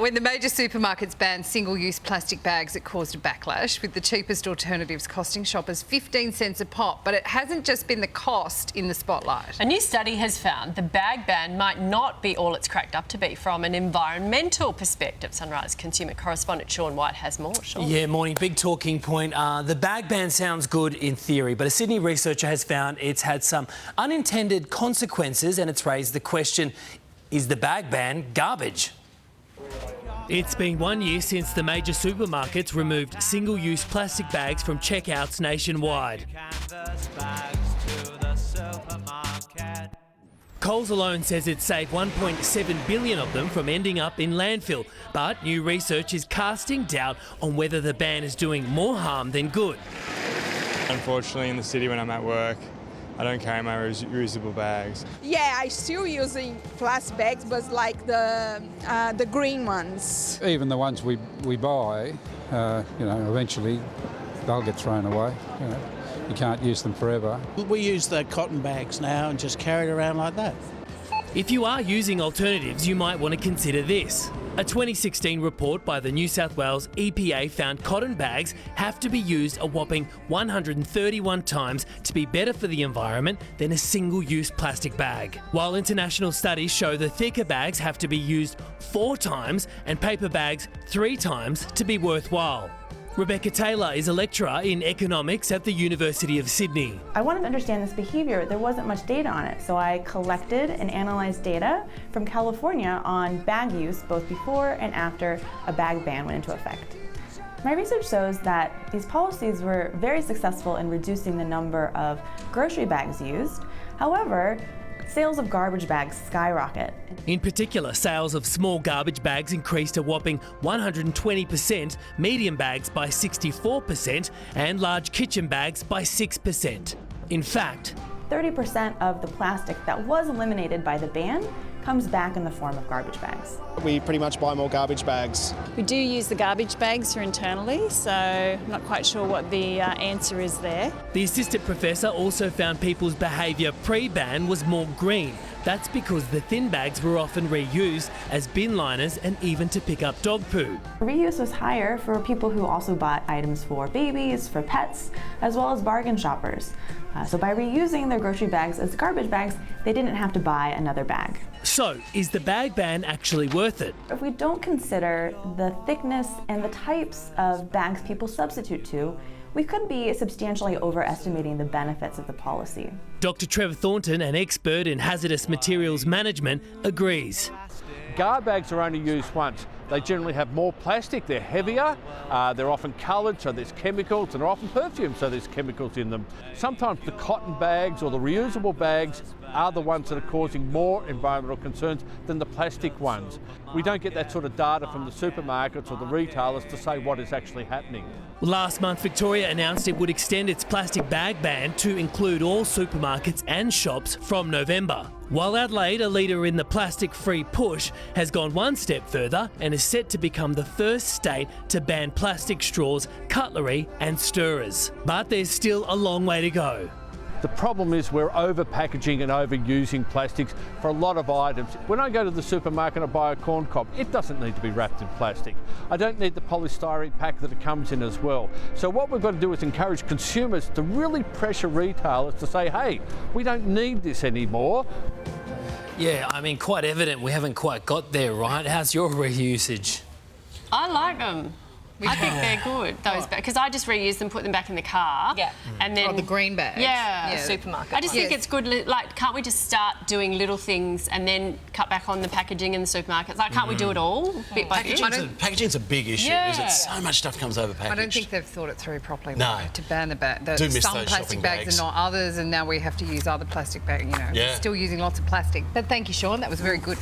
When the major supermarkets banned single-use plastic bags, it caused a backlash, with the cheapest alternatives costing shoppers 15 cents a pop. But it hasn't just been the cost in the spotlight. A new study has found the bag ban might not be all it's cracked up to be from an environmental perspective. Sunrise consumer correspondent Sean White has more. Sean? Yeah, morning. Big talking point. The bag ban sounds good in theory, but a Sydney researcher has found it's had some unintended consequences, and it's raised the question, is the bag ban garbage? It's been 1 year since the major supermarkets removed single-use plastic bags from checkouts nationwide. Coles alone says it saved 1.7 billion of them from ending up in landfill, but new research is casting doubt on whether the ban is doing more harm than good. Unfortunately, in the city when I'm at work, I don't carry my reusable bags. Yeah, I still using plastic bags, but like the green ones. Even the ones we buy, eventually they'll get thrown away. You can't use them forever. We use the cotton bags now and just carry it around like that. If you are using alternatives, you might want to consider this. A 2016 report by the New South Wales EPA found cotton bags have to be used a whopping 131 times to be better for the environment than a single-use plastic bag. While international studies show the thicker bags have to be used 4 times and paper bags 3 times to be worthwhile. Rebecca Taylor is a lecturer in economics at the University of Sydney. I wanted to understand this behaviour. There wasn't much data on it, so I collected and analysed data from California on bag use both before and after a bag ban went into effect. My research shows that these policies were very successful in reducing the number of grocery bags used. However, sales of garbage bags skyrocket. In particular, sales of small garbage bags increased a whopping 120%, medium bags by 64%, and large kitchen bags by 6%. In fact, 30% of the plastic that was eliminated by the ban comes back in the form of garbage bags. We pretty much buy more garbage bags. We do use the garbage bags for internally, so I'm not quite sure what the answer is there. The assistant professor also found people's behaviour pre-ban was more green. That's because the thin bags were often reused as bin liners and even to pick up dog poo. Reuse was higher for people who also bought items for babies, for pets, as well as bargain shoppers. So by reusing their grocery bags as garbage bags, they didn't have to buy another bag. So, is the bag ban actually worth it? If we don't consider the thickness and the types of bags people substitute to, we could be substantially overestimating the benefits of the policy. Dr. Trevor Thornton, an expert in hazardous materials management, agrees. Gar bags are only used once. They generally have more plastic, they're heavier, they're often coloured, so there's chemicals, and they're often perfumed, so there's chemicals in them. Sometimes the cotton bags or the reusable bags are the ones that are causing more environmental concerns than the plastic ones. We don't get that sort of data from the supermarkets or the retailers to say what is actually happening. Last month, Victoria announced it would extend its plastic bag ban to include all supermarkets and shops from November. While Adelaide, a leader in the plastic-free push, has gone one step further and is set to become the first state to ban plastic straws, cutlery and stirrers. But there's still a long way to go. The problem is we're over-packaging and overusing plastics for a lot of items. When I go to the supermarket and buy a corn cob, it doesn't need to be wrapped in plastic. I don't need the polystyrene pack that it comes in as well. So what we've got to do is encourage consumers to really pressure retailers to say, hey, we don't need this anymore. Yeah, I mean, quite evident we haven't quite got there, right? How's your reusage? I like them. I think they're good, those bags, because I just reuse them, put them back in the car. Yeah. And then... the green bags. Yeah. The supermarket. I just think it's good, like, can't we just start doing little things and then cut back on the packaging in the supermarkets? Like, can't we do it all, bit by bit? Packaging's a big issue, because so much stuff comes over packaged. I don't think they've thought it through properly. No. To ban the bag. Do miss some those plastic shopping bags bags. and not others, and now we have to use other plastic bags, We're still using lots of plastic. But thank you, Sean, that was very good.